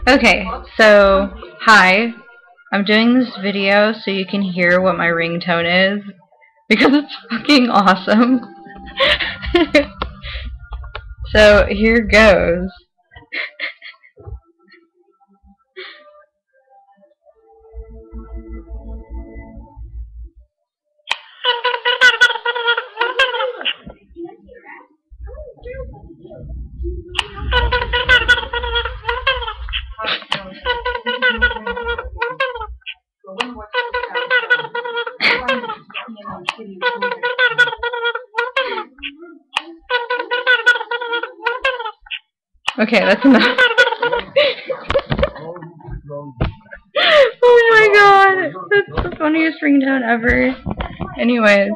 Okay, so, hi. I'm doing this video so you can hear what my ringtone is, because it's fucking awesome. So, here goes. Okay, that's enough. Oh my god, that's the funniest ringtone ever. Anyways.